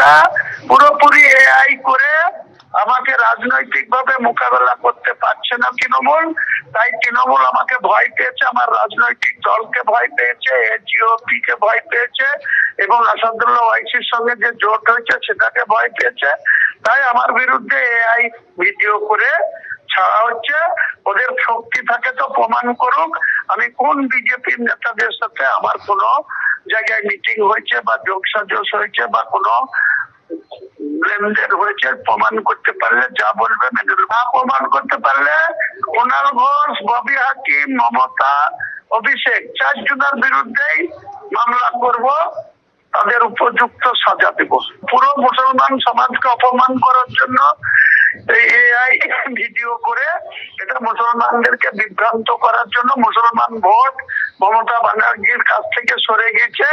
এটা পুরোপুরি এআই করে আমাকে রাজনৈতিকভাবে মোকাবেলা করতে পারছে না তৃণমূল। তাই তৃণমূল আমাকে ভয় পেয়েছে, আমার রাজনৈতিক দলকে ভয় পেয়েছে, জিওপি কে ভয় পেয়েছে এবং আসাদুল্লাহ ওয়াইসির সঙ্গে যে জোট হয়েছে সেটাকে ভয় পেয়েছে। তাই আমার বিরুদ্ধে এআই ভিডিও করে ছাড়া হচ্ছে। ওদের শক্তি থাকে তো প্রমাণ করুক আমি কোন বিজেপির নেতাদের সাথে আমার কোনো জায়গায় মিটিং হয়েছে বা যোগসাজশ হয়েছে বা কোনো লেনদেন হয়েছে। প্রমাণ করতে পারলে যা বলবে মেনে নেব, না প্রমাণ করতে পারলে কুণাল ঘোষ, ববি হাকিম, মমতা, অভিষেক 4 জনের বিরুদ্ধেই মামলা করব, তাদের উপযুক্ত সাজা দেব। পুরো মুসলমান সমাজকে অপমান করার জন্য এই এআই ভিডিও করে এটা মুসলমানদেরকে বিভ্রান্ত করার জন্য। মুসলমান ভোট মমতা ব্যানার্জির কাছ থেকে সরে গেছে,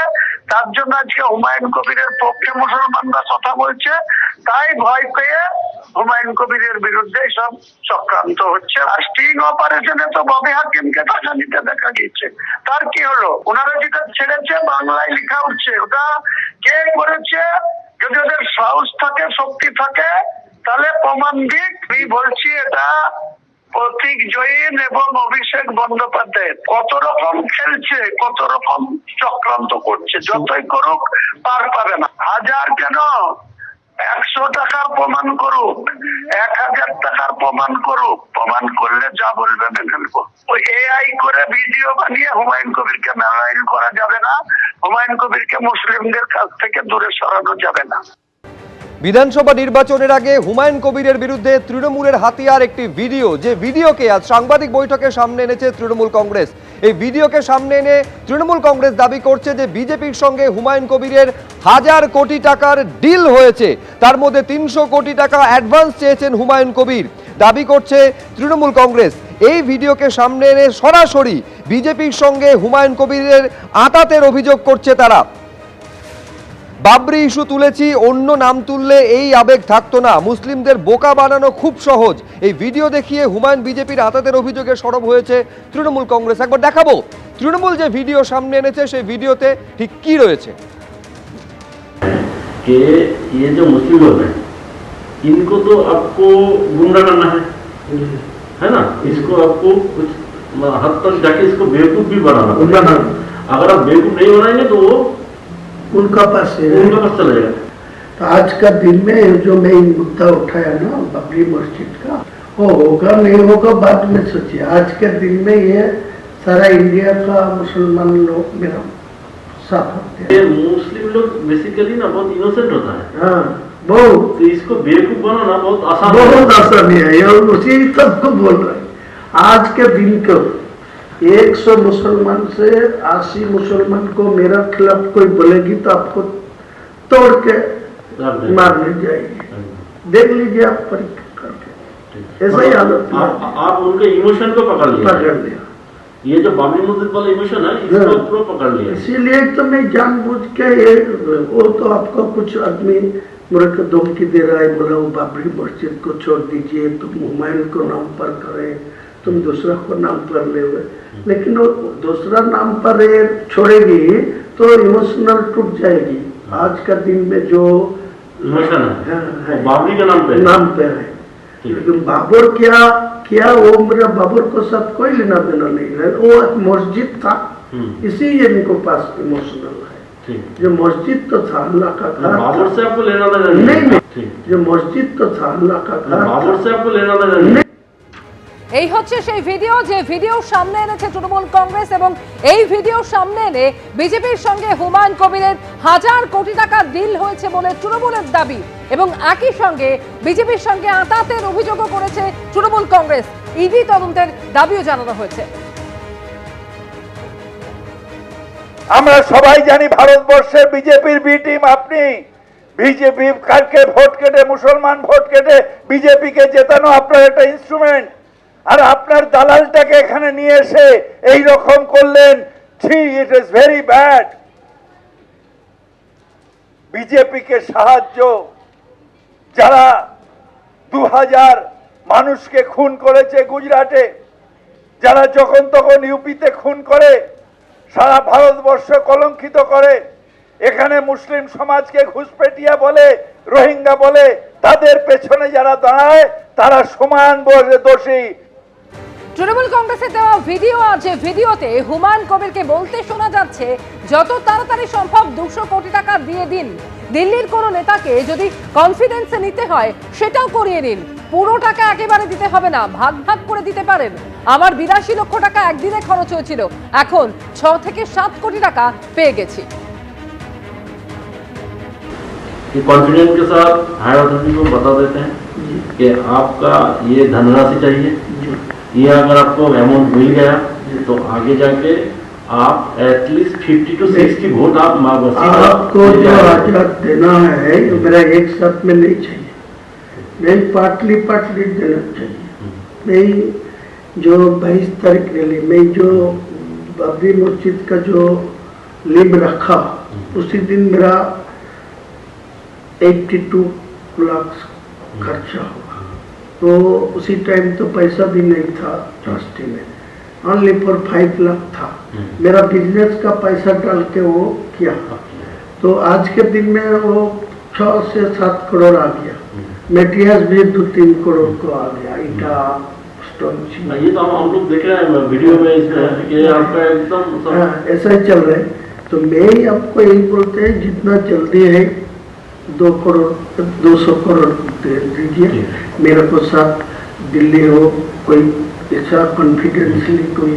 তার জন্য আজকে হুমায়ুন কবিরের পক্ষে মুসলমানরা কথা বলছে। তাই ভয় পেয়ে হুমায়ুন কবিরের বিরুদ্ধে সব চক্রান্ত হচ্ছে। আর স্টিং অপারেশনে তো ববি হাকিমকে টাকা নিতে দেখা গেছে, তার কি হলো? ওনারা যেটা ছেড়েছে বাংলায় লেখা উঠছে, ওটা কে করেছে? যদি ওদের সাহস থাকে, শক্তি থাকে, তাহলে প্রমাণ দিক। আমি বলছি এটা প্রতীক জৈন এবং অভিষেক বন্দ্যোপাধ্যায় কত রকম খেলছে, কত রকম চক্রান্ত করছে। যতই করুক পার পাবে না। 1000 কেন, 100 টাকার প্রমাণ করুক, 1000 টাকার প্রমাণ করুক, প্রমাণ করলে যা বলবে মেনে নেব। ওই এআই করে ভিডিও বানিয়ে হুমায়ুন কবিরকে মেলাইন করা যাবে না, হুমায়ুন কবিরকে মুসলিমদের কাছ থেকে দূরে সরানো যাবে না। বিধানসভা নির্বাচনের আগে হুমায়ুন কবিরের বিরুদ্ধে তৃণমূলের হাতিয়ার একটি ভিডিও, যে ভিডিওকে আজ সাংবাদিক বৈঠকে সামনে এনেছে তৃণমূল কংগ্রেস। এই ভিডিওকে সামনে এনে তৃণমূল কংগ্রেস দাবি করছে যে বিজেপির সঙ্গে হুমায়ুন কবিরের 1000 কোটি টাকার ডিল হয়েছে, তার মধ্যে 300 কোটি টাকা অ্যাডভান্স চেয়েছেন হুমায়ুন কবির। দাবি করছে তৃণমূল কংগ্রেস। এই ভিডিওকে সামনে এনে সরাসরি বিজেপির সঙ্গে হুমায়ুন কবিরের আঁতাতের অভিযোগ করছে তারা। বাবরি ইস্যু তুলেছি, অন্য নাম তুললে এই আবেগ থাকতো না, মুসলিমদের বোকা বানানো খুব সহজ। এই ভিডিও দেখিয়ে হুমায়ুন বিজেপির আতাতের অভিযোগে সরব হয়েছে তৃণমূল কংগ্রেস। একবার দেখাবো তৃণমূল যে ভিডিও সামনে এনেছে সেই ভিডিওতে ঠিক কি রয়েছে। कि ये जो मुस्लिम लोग हैं इनको तो आपको गुमराह करना है ना, इसको आपको कुछ हद तक जाके इसको बेवकूफ भी बनाना। अगर आप बेवकूफ नहीं बनाएंगे तो वो उनका पास चला जाएगा। तो आज का दिन में जो मैं मुद्दा उठाया ना बाबरी मस्जिद का, वो होगा नहीं होगा बाद में सोचिए। आज के दिन में ये सारा इंडिया का मुसलमान लोग मेरा साथ होते हैं। ये मुस्लिम लोग बेसिकली ना बहुत इनोसेंट होता है। हाँ बहुत, तो इसको बेवकूफ बनाना बहुत आसान है। ये उसी सबको बोल रहे हैं। आज के दिन को 100 मुसलमान से 80 मुसलमान को मेरा खिलाफ कोई बोलेगी तो आपको तोड़ के मारने जाएगी। देख लीजिए आप परीक्षा करके, ऐसा ही हालत। आप उनके इमोशन को पकड़ लिया। ये जो बाबरी मस्जिद वाला इमोशन है इसको पूरा पकड़ लिया। इसीलिए तो मैं जानबूझ के ये, वो तो आपको कुछ आदमी मेरे को धमकी दे रहा है, बोला वो बाबरी मस्जिद को छोड़ दीजिए, तुम हुमायूं को नाम पर करे, तुम दूसरा को नाम पर ले हुए। लेकिन वो दूसरा नाम पर छोड़ेगी तो इमोशनल टूट जाएगी। आज का दिन में जो इमोशन है बाबरी के नाम पे है। लेकिन बाबर क्या वो मेरा बाबर को साथ कोई लेना देना नहीं है। वो मस्जिद था, इसी इनको पास इमोशनल है। जो मस्जिद तो था अल्लाह का घर, बाबर से आपको लेना देना नहीं। जो मस्जिद तो था अल्लाह का घर, बाबर से आपको लेना देना नहीं। এই হচ্ছে সেই ভিডিও, যে ভিডিও সামনে এনেছে তৃণমূল কংগ্রেস এবং এই ভিডিও সামনে এনে বিজেপির সঙ্গে হুমায়ুন কবিরের 1000 কোটি টাকা ডিল হয়েছে বলে তৃণমূলের দাবি এবং একই সঙ্গে বিজেপির সঙ্গে আঁতাতের অভিযোগও করেছে তৃণমূল কংগ্রেস। ইডি তদন্তের দাবিও জানানো হয়েছে। আমরা সবাই জানি ভারতবর্ষের বিজেপির বি টিম আপনি। বিজেপি কালকে ভোট কেটে, মুসলমান ভোট কেটে বিজেপিকে জেতানো আপনার একটা ইনস্ট্রুমেন্ট। আর আপনার দালালটাকে এখানে নিয়ে এসে এই রকম করলেন, ইট ইজ ভেরি ব্যাড। বিজেপিকে সাহায্য, যারা 2000 মানুষকে খুন করেছে গুজরাটে, যারা যখন তখন ইউপিতে খুন করে, সারা ভারতবর্ষ কলঙ্কিত করে, এখানে মুসলিম সমাজকে ঘুষপেটিয়া বলে, রোহিঙ্গা বলে, তাদের পেছনে যারা দাঁড়ায় তারা সমান দোষী। তৃণমূল কংগ্রেসের দেওয়া ভিডিও, আর যে ভিডিওতে হুমায়ুন কবিরকে বলতে শোনা যাচ্ছে যত তাড়াতাড়ি সম্ভব 200 কোটি টাকা দিয়ে দিন, দিল্লির কোনো নেতাকে যদি কনফিডেন্সে নিতে হয় সেটাও করিয়ে নিন, পুরো টাকা একেবারে দিতে হবে না, ভাগ ভাগ করে দিতে পারেন। আমার 82 লক্ষ টাকা একদিনে খরচ হয়েছিল, এখন 6 থেকে 7 কোটি টাকা পেয়ে গেছি। कॉन्फिडेंस के साथ हायर अथॉरिटी को बता देते हैं कि आपका ये धनराशि चाहिए, ये अगर आपको अमाउंट मिल गया तो आगे जाके आप एटलीस्ट 50 to 60 वोट आप आपको जो आजाद देना है मेरा एक साथ में नहीं चाहिए, मैं पार्टली देना चाहिए। मैं जो 22 तारीख रैली में जो बाबरी मस्जिद का जो लिंब रखा उसी दिन मेरा 82 लाख खर्चा हुआ, तो उसी टाइम तो पैसा भी नहीं था ट्रस्टी में, ओनली फॉर 5 लाख था, मेरा बिजनेस का पैसा डाल के वो किया, तो आज के दिन में वो 6 से 7 करोड़ आ गया, मेटेरियल्स भी 2-3 करोड़ को आ गया, ईटा स्टोन। ये तो हम लोग देख रहे हैं वीडियो में इसमें कि आपका एकदम ऐसा ही चल रहा है। तो मैं ही आपको यही बोलते हैं जितना जल्दी है 200 करोड़ दे दीजिए, मेरे को साथ दिल्ली हो कोई ऐसा कॉन्फिडेंसली कोई।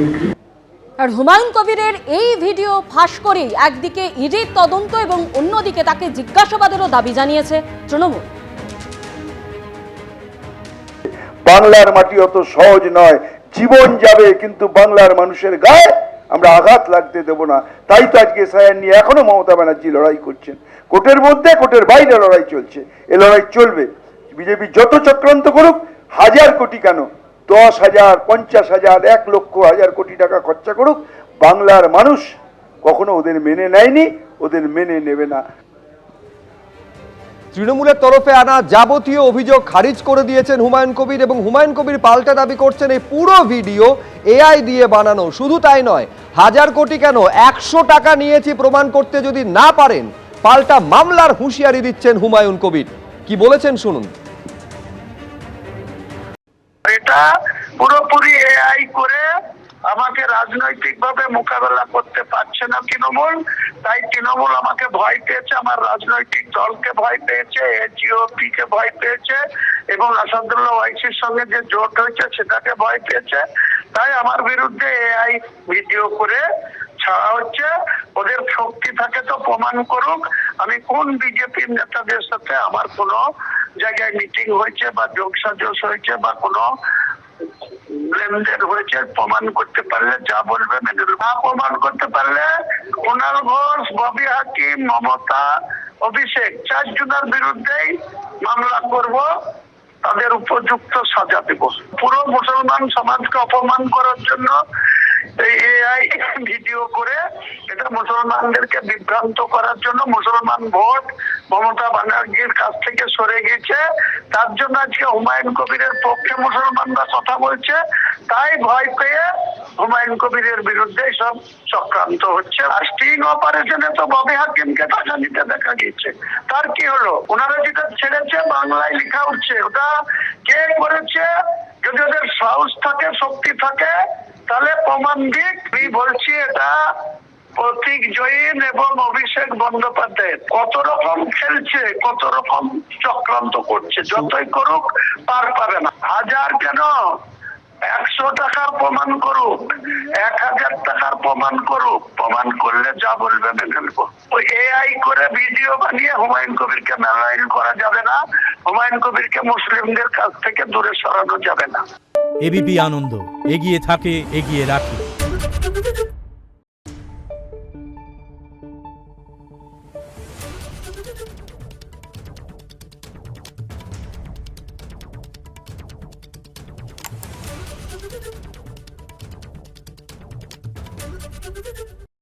আর হুমায়ুন কবিরের এই ভিডিও ফাঁস করেই একদিকে ইডির তদন্ত এবং অন্যদিকে তাকে জিজ্ঞাসাবাদেরও দাবি জানিয়েছে তৃণমূল। বাংলার মাটি অত সহজ নয়, জীবন যাবে কিন্তু বাংলার মানুষের গায়ে আমরা আঘাত লাগতে দেব না। তাই তো আজকে এসআইআর নিয়ে এখনো মমতা ব্যানার্জি লড়াই করছেন, কোর্টের মধ্যে কোর্টের বাইরে লড়াই চলছে, এ লড়াই চলবে। বিজেপি যত চক্রান্ত করুক, 1000 কোটি কেন 10,000, 50,000, 1 লক্ষ 1000 কোটি টাকা খরচা করুক, বাংলার মানুষ কখনো ওদের মেনে নেয়নি, ওদের মেনে নেবে না। তৃণমূলের তরফে আনা যাবতীয় অভিযোগ খারিজ করে দিয়েছেন হুমায়ুন কবির, এবং হুমায়ুন কবির পাল্টা দাবি করছেন এই পুরো ভিডিও এআই দিয়ে বানানো। শুধু তাই নয়, 1000 কোটি কেন 100 টাকা নিয়েছি প্রমাণ করতে যদি না পারেন, পাল্টা মামলার হুঁশিয়ারি দিচ্ছেন হুমায়ুন কবির। কি বলেছেন শুনুন। এটা পুরোপুরি এআই করে আমাকে রাজনৈতিকভাবে মোকাবেলা করতে পারছে না তৃণমূল, তাই তৃণমূল আমাকে ভয় পেয়েছে, আমার রাজনৈতিক দলকে ভয় পেয়েছে, জিওপি কে ভয় পেয়েছে, এবং আসাদুল্লাহ ওয়াইসির সঙ্গে যে জোট হয়েছে সেটাকে ভয় পেয়েছে। তাই আমার বিরুদ্ধে এআই ভিডিও করে ছাড়া হচ্ছে। ওদের শক্তি থাকে তো প্রমাণ করুক, আমি কোন বিজেপির নেতাদের সাথে আমার কোনো জায়গায় মিটিং হয়েছে বা যোগসাজশ হয়েছে বা কোনো লেনদেন হয়েছে, প্রমাণ করতে পারলে যা বলবে মেনে নেব। না প্রমাণ করতে পারলে কুণাল ঘোষ, ববি হাকিম, মমতা, অভিষেক 4 জনের বিরুদ্ধেই মামলা করব, তাদের উপযুক্ত সাজা দেব। পুরো মুসলমান সমাজকে অপমান করার জন্য এই এআই ভিডিও করে এটা মুসলমানদেরকে বিভ্রান্ত করার জন্য, মুসলমান ভোট মমতা ব্যানার্জির কাছ থেকে সরে গেছে, তার জন্য আজকে হুমায়ুন কবিরের পক্ষে মুসলমানরা কথা বলছে। তাই ভয় পেয়ে হুমায়ুন কবিরের বিরুদ্ধে সব চক্রান্ত হচ্ছে। আর স্টিং অপারেশনে তো ববি হাকিমকে টাকা নিতে দেখা গেছে, তার কি হলো? ওনারা যেটা ছেড়েছে বাংলায় লেখা উঠছে, ওটা কে করেছে? যদি ওদের সাহস থাকে, শক্তি থাকে, তাহলে প্রমাণ দিক। আমি বলছি এটা প্রতীক জৈন এবং অভিষেক বন্দ্যোপাধ্যায় কত রকম খেলছে, কত রকম চক্রান্ত করছে, যতই করুক পার পাবে না। 1000 কেন 100 টাকার প্রমাণ করুক, 1000 টাকার প্রমাণ করুক, প্রমাণ করলে যা বলবে মেনে নেব। ওই এআই করে ভিডিও বানিয়ে হুমায়ুন কবিরকে মেলাইন করা যাবে না, হুমায়ুন কবিরকে মুসলিমদের কাছ থেকে দূরে সরানো যাবে না। এবিপি আনন্দ এগিয়ে থাকে, এগিয়ে রাখে।